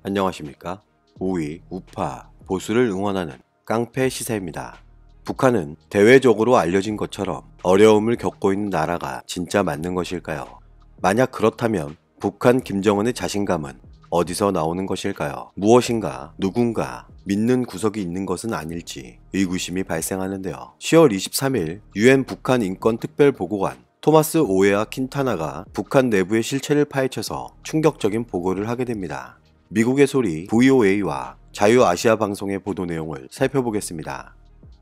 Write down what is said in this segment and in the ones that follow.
안녕하십니까? 우위, 우파, 보수를 응원하는 깡패 시사입니다. 북한은 대외적으로 알려진 것처럼 어려움을 겪고 있는 나라가 진짜 맞는 것일까요? 만약 그렇다면 북한 김정은의 자신감은 어디서 나오는 것일까요? 무엇인가, 누군가 믿는 구석이 있는 것은 아닐지 의구심이 발생하는데요. 10월 23일 UN 북한 인권특별보고관 토마스 오에아 킨타나가 북한 내부의 실체를 파헤쳐서 충격적인 보고를 하게 됩니다. 미국의 소리 VOA와 자유아시아 방송의 보도 내용을 살펴보겠습니다.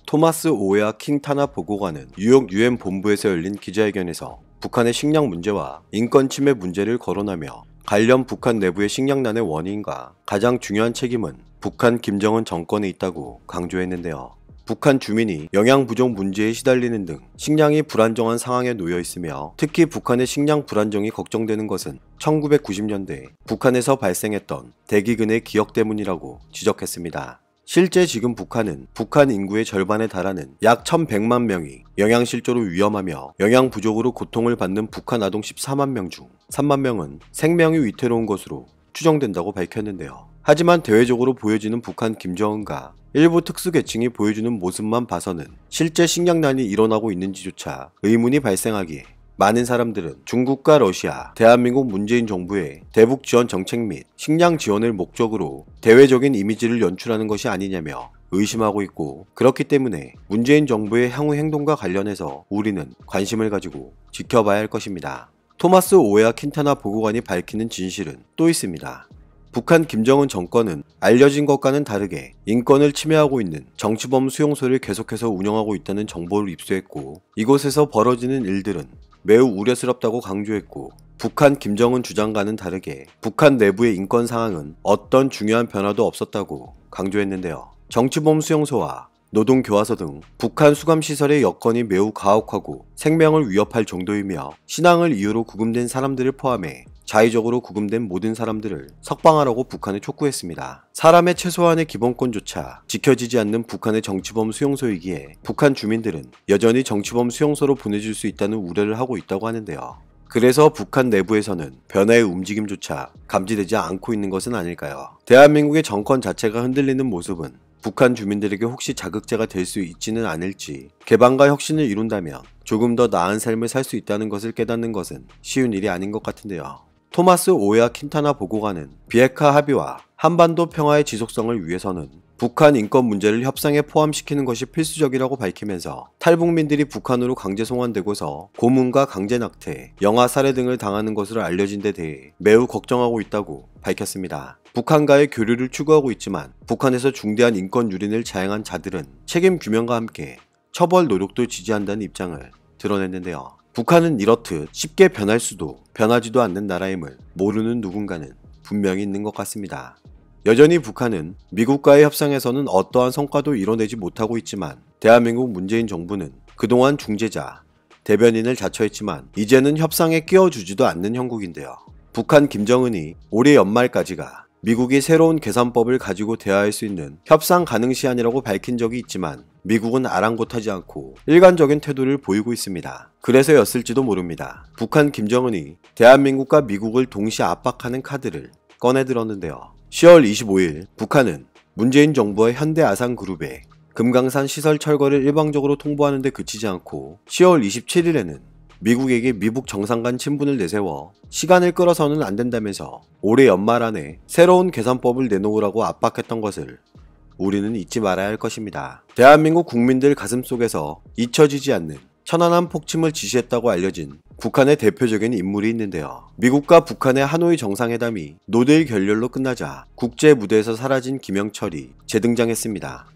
토마스 오에아 킨타나 보고관은 뉴욕 UN 본부에서 열린 기자회견에서 북한의 식량 문제와 인권 침해 문제를 거론하며 관련 북한 내부의 식량난의 원인과 가장 중요한 책임은 북한 김정은 정권에 있다고 강조했는데요. 북한 주민이 영양 부족 문제에 시달리는 등 식량이 불안정한 상황에 놓여 있으며 특히 북한의 식량 불안정이 걱정되는 것은 1990년대 북한에서 발생했던 대기근의 기억 때문이라고 지적했습니다. 실제 지금 북한은 북한 인구의 절반에 달하는 약 1100만 명이 영양실조로 위험하며 영양 부족으로 고통을 받는 북한 아동 14만 명 중 3만 명은 생명이 위태로운 것으로 추정된다고 밝혔는데요. 하지만 대외적으로 보여지는 북한 김정은과 일부 특수계층이 보여주는 모습만 봐서는 실제 식량난이 일어나고 있는지조차 의문이 발생하기에 많은 사람들은 중국과 러시아, 대한민국 문재인 정부의 대북 지원 정책 및 식량 지원을 목적으로 대외적인 이미지를 연출하는 것이 아니냐며 의심하고 있고, 그렇기 때문에 문재인 정부의 향후 행동과 관련해서 우리는 관심을 가지고 지켜봐야 할 것입니다. 토마스 오에아 킨타나 보고관이 밝히는 진실은 또 있습니다. 북한 김정은 정권은 알려진 것과는 다르게 인권을 침해하고 있는 정치범 수용소를 계속해서 운영하고 있다는 정보를 입수했고, 이곳에서 벌어지는 일들은 매우 우려스럽다고 강조했고, 북한 김정은 주장과는 다르게 북한 내부의 인권 상황은 어떤 중요한 변화도 없었다고 강조했는데요. 정치범 수용소와 노동교화소 등 북한 수감시설의 여건이 매우 가혹하고 생명을 위협할 정도이며 신앙을 이유로 구금된 사람들을 포함해 자의적으로 구금된 모든 사람들을 석방하라고 북한에 촉구했습니다. 사람의 최소한의 기본권조차 지켜지지 않는 북한의 정치범 수용소이기에 북한 주민들은 여전히 정치범 수용소로 보내줄 수 있다는 우려를 하고 있다고 하는데요. 그래서 북한 내부에서는 변화의 움직임조차 감지되지 않고 있는 것은 아닐까요? 대한민국의 정권 자체가 흔들리는 모습은 북한 주민들에게 혹시 자극제가 될 수 있지는 않을지, 개방과 혁신을 이룬다면 조금 더 나은 삶을 살 수 있다는 것을 깨닫는 것은 쉬운 일이 아닌 것 같은데요. 토마스 오에아 킨타나 보고관은 비핵화 합의와 한반도 평화의 지속성을 위해서는 북한 인권 문제를 협상에 포함시키는 것이 필수적이라고 밝히면서 탈북민들이 북한으로 강제 송환되고서 고문과 강제 낙태, 영아 살해 등을 당하는 것으로 알려진 데 대해 매우 걱정하고 있다고 밝혔습니다. 북한과의 교류를 추구하고 있지만 북한에서 중대한 인권 유린을 자행한 자들은 책임 규명과 함께 처벌 노력도 지지한다는 입장을 드러냈는데요. 북한은 이렇듯 쉽게 변할 수도 변하지도 않는 나라임을 모르는 누군가는 분명히 있는 것 같습니다. 여전히 북한은 미국과의 협상에서는 어떠한 성과도 이뤄내지 못하고 있지만 대한민국 문재인 정부는 그동안 중재자, 대변인을 자처했지만 이제는 협상에 끼워주지도 않는 형국인데요. 북한 김정은이 올해 연말까지가 미국이 새로운 계산법을 가지고 대화할 수 있는 협상 가능 시한이라고 밝힌 적이 있지만 미국은 아랑곳하지 않고 일관적인 태도를 보이고 있습니다. 그래서였을지도 모릅니다. 북한 김정은이 대한민국과 미국을 동시에 압박하는 카드를 꺼내들었는데요. 10월 25일 북한은 문재인 정부와 현대아산그룹의 금강산 시설 철거를 일방적으로 통보하는 데 그치지 않고 10월 27일에는 미국에게 미북 정상간 친분을 내세워 시간을 끌어서는 안 된다면서 올해 연말 안에 새로운 계산법을 내놓으라고 압박했던 것을 우리는 잊지 말아야 할 것입니다. 대한민국 국민들 가슴속에서 잊혀지지 않는 천안함 폭침을 지시했다고 알려진 북한의 대표적인 인물이 있는데요. 미국과 북한의 하노이 정상회담이 노데일 결렬로 끝나자 국제 무대에서 사라진 김영철이 재등장했습니다.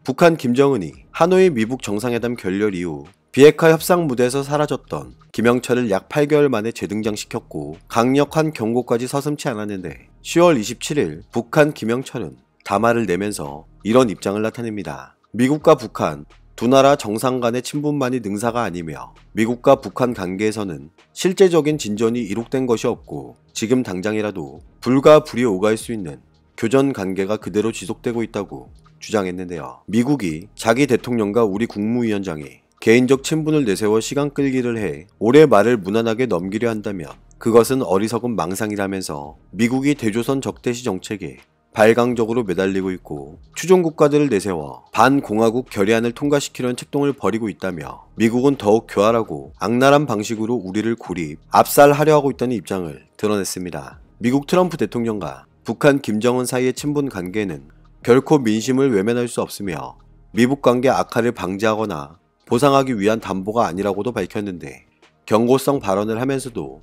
북한 김정은이 하노이 미북 정상회담 결렬 이후 비핵화 협상 무대에서 사라졌던 김영철을 약 8개월 만에 재등장시켰고 강력한 경고까지 서슴지 않았는데 10월 27일 북한 김영철은 담화를 내면서 이런 입장을 나타냅니다. 미국과 북한 두 나라 정상 간의 친분만이 능사가 아니며 미국과 북한 관계에서는 실제적인 진전이 이룩된 것이 없고 지금 당장이라도 불과 불이 오갈 수 있는 교전 관계가 그대로 지속되고 있다고 주장했는데요. 미국이 자기 대통령과 우리 국무위원장이 개인적 친분을 내세워 시간 끌기를 해 올해 말을 무난하게 넘기려 한다면 그것은 어리석은 망상이라면서 미국이 대조선 적대시 정책에 발광적으로 매달리고 있고 추종 국가들을 내세워 반공화국 결의안을 통과시키려는 책동을 벌이고 있다며 미국은 더욱 교활하고 악랄한 방식으로 우리를 고립, 압살하려 하고 있다는 입장을 드러냈습니다. 미국 트럼프 대통령과 북한 김정은 사이의 친분 관계는 결코 민심을 외면할 수 없으며 미북 관계 악화를 방지하거나 보상하기 위한 담보가 아니라고도 밝혔는데 경고성 발언을 하면서도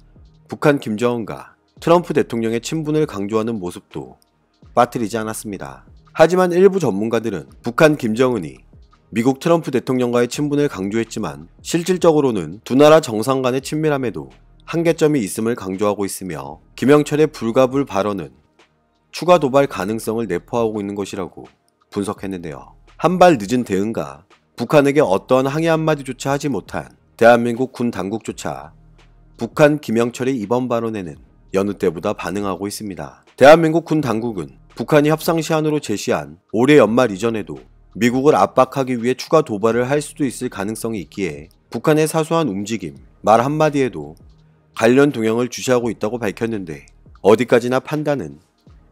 북한 김정은과 트럼프 대통령의 친분을 강조하는 모습도 빠뜨리지 않았습니다. 하지만 일부 전문가들은 북한 김정은이 미국 트럼프 대통령과의 친분을 강조했지만 실질적으로는 두 나라 정상 간의 친밀함에도 한계점이 있음을 강조하고 있으며 김영철의 불가불 발언은 추가 도발 가능성을 내포하고 있는 것이라고 분석했는데요. 한 발 늦은 대응과 북한에게 어떠한 항의 한마디조차 하지 못한 대한민국 군 당국조차 북한 김영철의 이번 발언에는 여느 때보다 반응하고 있습니다. 대한민국 군 당국은 북한이 협상 시한으로 제시한 올해 연말 이전에도 미국을 압박하기 위해 추가 도발을 할 수도 있을 가능성이 있기에 북한의 사소한 움직임, 말 한마디에도 관련 동향을 주시하고 있다고 밝혔는데 어디까지나 판단은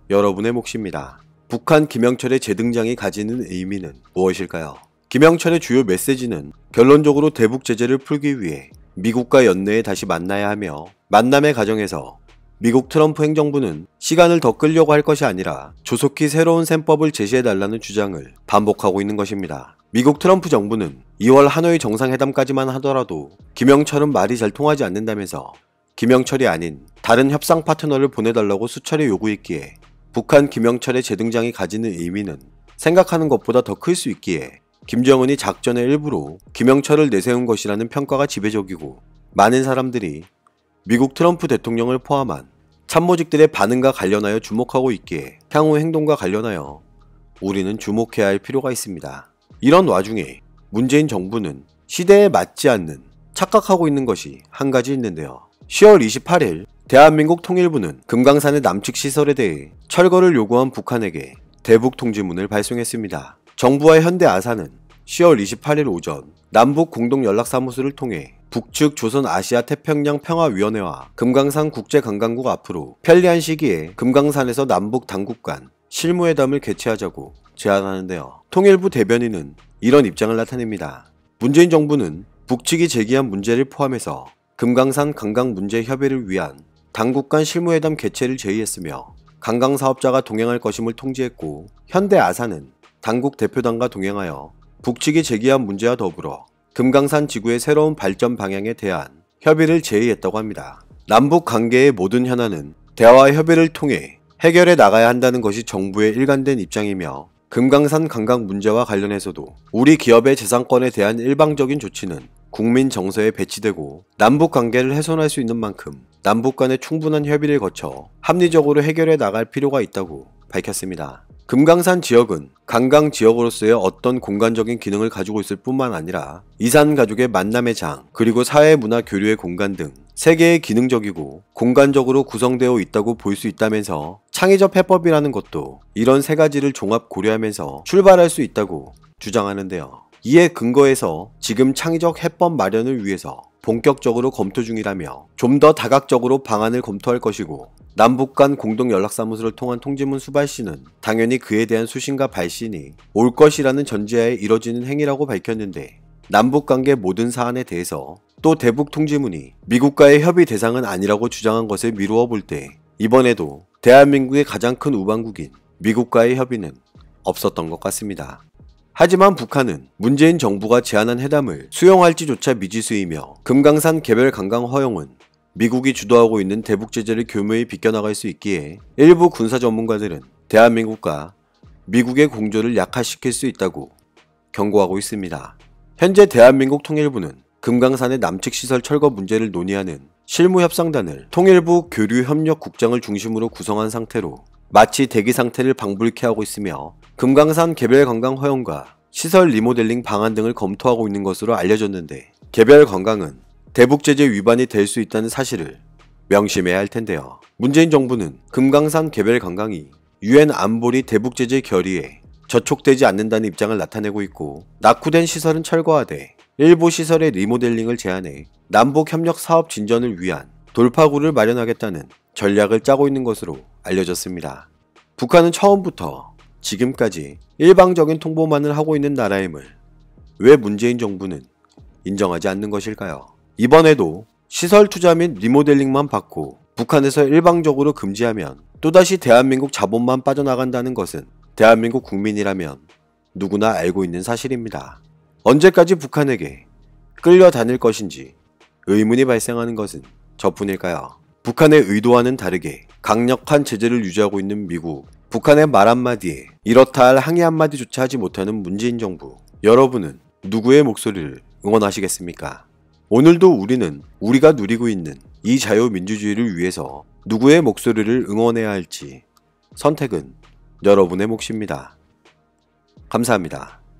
여러분의 몫입니다. 북한 김영철의 재등장이 가지는 의미는 무엇일까요? 김영철의 주요 메시지는 결론적으로 대북 제재를 풀기 위해 미국과 연내에 다시 만나야 하며 만남의 과정에서 미국 트럼프 행정부는 시간을 더 끌려고 할 것이 아니라 조속히 새로운 셈법을 제시해달라는 주장을 반복하고 있는 것입니다. 미국 트럼프 정부는 2월 하노이 정상회담까지만 하더라도 김영철은 말이 잘 통하지 않는다면서 김영철이 아닌 다른 협상 파트너를 보내달라고 수차례 요구했기에 북한 김영철의 재등장이 가지는 의미는 생각하는 것보다 더 클 수 있기에 김정은이 작전의 일부로 김영철을 내세운 것이라는 평가가 지배적이고 많은 사람들이 미국 트럼프 대통령을 포함한 참모직들의 반응과 관련하여 주목하고 있기에 향후 행동과 관련하여 우리는 주목해야 할 필요가 있습니다. 이런 와중에 문재인 정부는 시대에 맞지 않는 착각하고 있는 것이 한 가지 있는데요. 10월 28일 대한민국 통일부는 금강산의 남측 시설에 대해 철거를 요구한 북한에게 대북 통지문을 발송했습니다. 정부와 현대아사는 10월 28일 오전 남북 공동연락사무소를 통해 북측 조선아시아태평양 평화위원회와 금강산 국제관광국 앞으로 편리한 시기에 금강산에서 남북 당국 간 실무회담을 개최하자고 제안하는데요. 통일부 대변인은 이런 입장을 나타냅니다. 문재인 정부는 북측이 제기한 문제를 포함해서 금강산 관광 문제 협의를 위한 당국 간 실무회담 개최를 제의했으며 관광사업자가 동행할 것임을 통지했고 현대아사는 당국 대표단과 동행하여 북측이 제기한 문제와 더불어 금강산 지구의 새로운 발전 방향에 대한 협의를 제의했다고 합니다. 남북 관계의 모든 현안은 대화와 협의를 통해 해결해 나가야 한다는 것이 정부의 일관된 입장이며 금강산 관광 문제와 관련해서도 우리 기업의 재산권에 대한 일방적인 조치는 국민 정서에 배치되고 남북 관계를 훼손할 수 있는 만큼 남북 간의 충분한 협의를 거쳐 합리적으로 해결해 나갈 필요가 있다고 밝혔습니다. 금강산 지역은 관광 지역으로서의 어떤 공간적인 기능을 가지고 있을 뿐만 아니라 이산 가족의 만남의 장, 그리고 사회 문화 교류의 공간 등 세계의 기능적이고 공간적으로 구성되어 있다고 볼 수 있다면서 창의적 해법이라는 것도 이런 세 가지를 종합 고려하면서 출발할 수 있다고 주장하는데요. 이에 근거해서 지금 창의적 해법 마련을 위해서 본격적으로 검토 중이라며 좀 더 다각적으로 방안을 검토할 것이고 남북 간 공동연락사무소를 통한 통지문 수발시는 당연히 그에 대한 수신과 발신이 올 것이라는 전제하에 이뤄지는 행위라고 밝혔는데 남북관계 모든 사안에 대해서 또 대북 통지문이 미국과의 협의 대상은 아니라고 주장한 것을 미루어 볼 때 이번에도 대한민국의 가장 큰 우방국인 미국과의 협의는 없었던 것 같습니다. 하지만 북한은 문재인 정부가 제안한 회담을 수용할지조차 미지수이며 금강산 개별 관광 허용은 미국이 주도하고 있는 대북 제재를 교묘히 비껴나갈 수 있기에 일부 군사 전문가들은 대한민국과 미국의 공조를 약화시킬 수 있다고 경고하고 있습니다. 현재 대한민국 통일부는 금강산의 남측 시설 철거 문제를 논의하는 실무협상단을 통일부 교류협력국장을 중심으로 구성한 상태로 마치 대기 상태를 방불케 하고 있으며 금강산 개별 관광 허용과 시설 리모델링 방안 등을 검토하고 있는 것으로 알려졌는데 개별 관광은 대북 제재 위반이 될 수 있다는 사실을 명심해야 할 텐데요. 문재인 정부는 금강산 개별 관광이 UN 안보리 대북 제재 결의에 저촉되지 않는다는 입장을 나타내고 있고 낙후된 시설은 철거하되 일부 시설의 리모델링을 제한해 남북 협력 사업 진전을 위한 돌파구를 마련하겠다는 전략을 짜고 있는 것으로 알려졌습니다. 북한은 처음부터 지금까지 일방적인 통보만을 하고 있는 나라임을 왜 문재인 정부는 인정하지 않는 것일까요? 이번에도 시설 투자 및 리모델링만 받고 북한에서 일방적으로 금지하면 또다시 대한민국 자본만 빠져나간다는 것은 대한민국 국민이라면 누구나 알고 있는 사실입니다. 언제까지 북한에게 끌려다닐 것인지 의문이 발생하는 것은 저뿐일까요? 북한의 의도와는 다르게 강력한 제재를 유지하고 있는 미국, 북한의 말 한마디에 이렇다 할 항의 한마디조차 하지 못하는 문재인 정부, 여러분은 누구의 목소리를 응원하시겠습니까? 오늘도 우리는 우리가 누리고 있는 이 자유민주주의를 위해서 누구의 목소리를 응원해야 할지 선택은 여러분의 몫입니다. 감사합니다.